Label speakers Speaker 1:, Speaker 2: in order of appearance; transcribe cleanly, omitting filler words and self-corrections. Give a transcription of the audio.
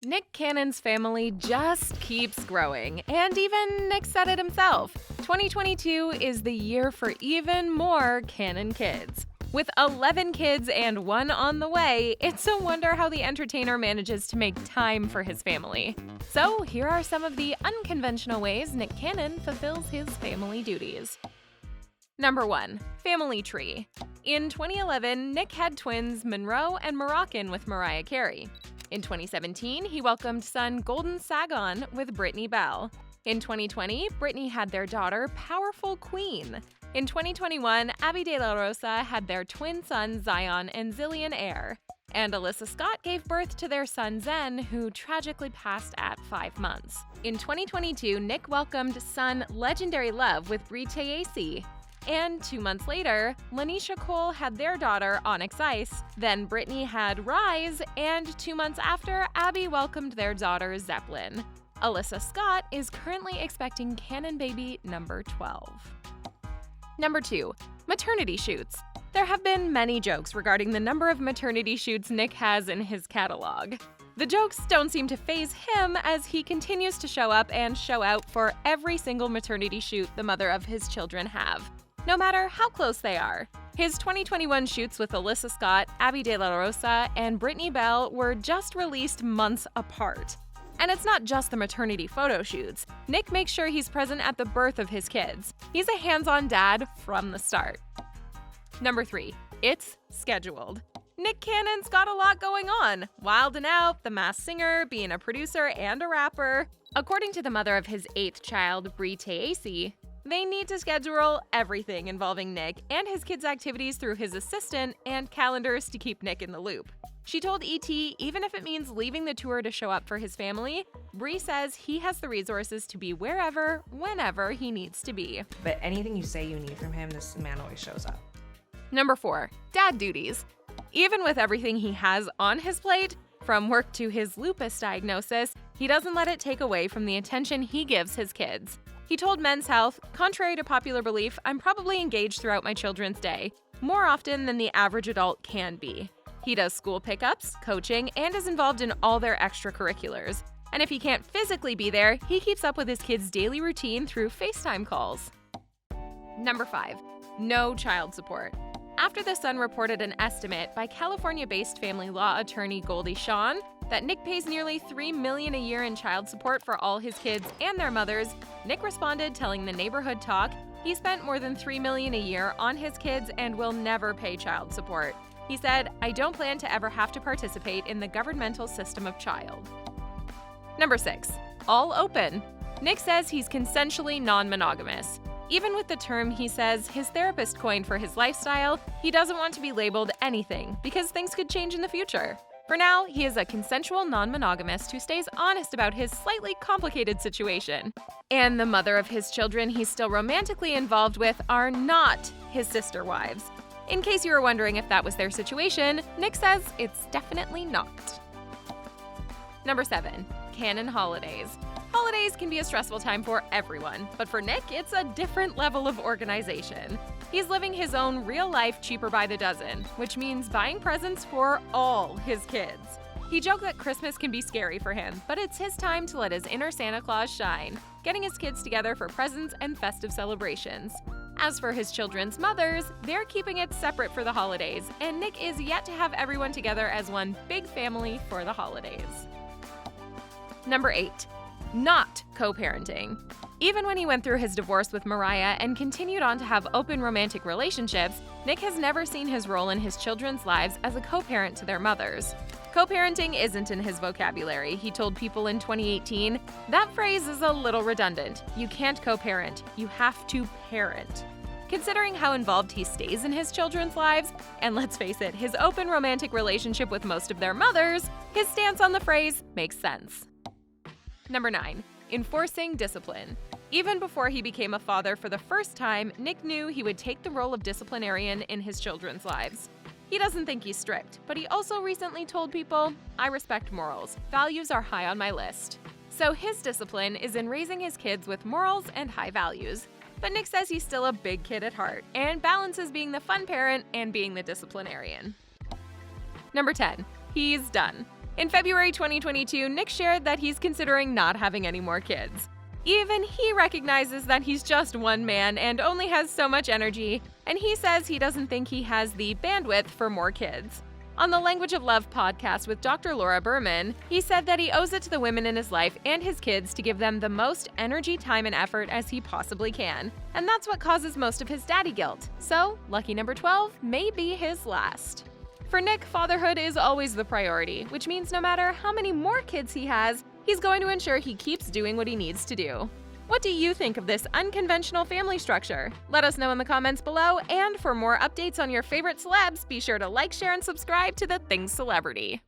Speaker 1: Nick Cannon's family just keeps growing, and even Nick said it himself. 2022 is the year for even more Cannon kids. With 11 kids and one on the way, it's a wonder how the entertainer manages to make time for his family. So here are some of the unconventional ways Nick Cannon fulfills his family duties. Number 1. Family tree. In 2011, Nick had twins Monroe and Moroccan with Mariah Carey. In 2017, he welcomed son Golden Sagon with Brittany Bell. In 2020, Brittany had their daughter Powerful Queen. In 2021, Abby De La Rosa had their twin sons Zion and Zillion Air. And Alyssa Scott gave birth to their son Zen, who tragically passed at 5 months. In 2022, Nick welcomed son Legendary Love with Brie Tayaci. And 2 months later, Lanisha Cole had their daughter Onyx Ice, then Brittany had Rise, and 2 months after, Abby welcomed their daughter Zeppelin. Alyssa Scott is currently expecting Cannon baby number 12. Number 2. Maternity shoots. There have been many jokes regarding the number of maternity shoots Nick has in his catalog. The jokes don't seem to faze him as he continues to show up and show out for every single maternity shoot the mother of his children have, no matter how close they are. His 2021 shoots with Alyssa Scott, Abby De La Rosa, and Brittany Bell were just released months apart. And it's not just the maternity photo shoots. Nick makes sure he's present at the birth of his kids. He's a hands-on dad from the start. Number 3. It's scheduled. Nick Cannon's got a lot going on. Wild and Out, The Masked Singer, being a producer and a rapper. According to the mother of his 8th child, Brie Tayaci, they need to schedule everything involving Nick and his kids' activities through his assistant and calendars to keep Nick in the loop. She told ET even if it means leaving the tour to show up for his family, Brie says he has the resources to be wherever, whenever he needs to be.
Speaker 2: But anything you say you need from him, this man always shows up.
Speaker 1: Number 4. Dad duties. Even with everything he has on his plate, from work to his lupus diagnosis, he doesn't let it take away from the attention he gives his kids. He told Men's Health, "Contrary to popular belief, I'm probably engaged throughout my children's day, more often than the average adult can be." He does school pickups, coaching, and is involved in all their extracurriculars. And if he can't physically be there, he keeps up with his kids' daily routine through FaceTime calls. Number 5. No child support. After The Sun reported an estimate by California-based family law attorney Goldie Shawn that Nick pays nearly $3 million a year in child support for all his kids and their mothers, Nick responded telling the Neighborhood Talk he spent more than $3 million a year on his kids and will never pay child support. He said, "I don't plan to ever have to participate in the governmental system of child." Number 6. All open. Nick says he's consensually non-monogamous. Even with the term he says his therapist coined for his lifestyle, he doesn't want to be labeled anything because things could change in the future. For now, he is a consensual non-monogamist who stays honest about his slightly complicated situation. And the mother of his children he's still romantically involved with are not his sister wives. In case you were wondering if that was their situation, Nick says it's definitely not. Number 7. Cannon holidays. Holidays can be a stressful time for everyone, but for Nick, it's a different level of organization. He's living his own real-life cheaper by the dozen, which means buying presents for all his kids. He joked that Christmas can be scary for him, but it's his time to let his inner Santa Claus shine, getting his kids together for presents and festive celebrations. As for his children's mothers, they're keeping it separate for the holidays, and Nick is yet to have everyone together as one big family for the holidays. Number 8. Not co-parenting. Even when he went through his divorce with Mariah and continued on to have open romantic relationships, Nick has never seen his role in his children's lives as a co-parent to their mothers. Co-parenting isn't in his vocabulary, he told People in 2018. That phrase is a little redundant. You can't co-parent, you have to parent. Considering how involved he stays in his children's lives, and let's face it, his open romantic relationship with most of their mothers, his stance on the phrase makes sense. Number 9. Enforcing discipline. Even before he became a father for the first time, Nick knew he would take the role of disciplinarian in his children's lives. He doesn't think he's strict, but he also recently told People, "I respect morals. Values are high on my list." So his discipline is in raising his kids with morals and high values. But Nick says he's still a big kid at heart and balances being the fun parent and being the disciplinarian. Number 10. He's done. In February 2022, Nick shared that he's considering not having any more kids. Even he recognizes that he's just one man and only has so much energy, and he says he doesn't think he has the bandwidth for more kids. On the Language of Love podcast with Dr. Laura Berman, he said that he owes it to the women in his life and his kids to give them the most energy, time, and effort as he possibly can. And that's what causes most of his daddy guilt. So, lucky number 12 may be his last. For Nick, fatherhood is always the priority, which means no matter how many more kids he has, he's going to ensure he keeps doing what he needs to do. What do you think of this unconventional family structure? Let us know in the comments below, and for more updates on your favorite celebs, be sure to like, share, and subscribe to The Things Celebrity.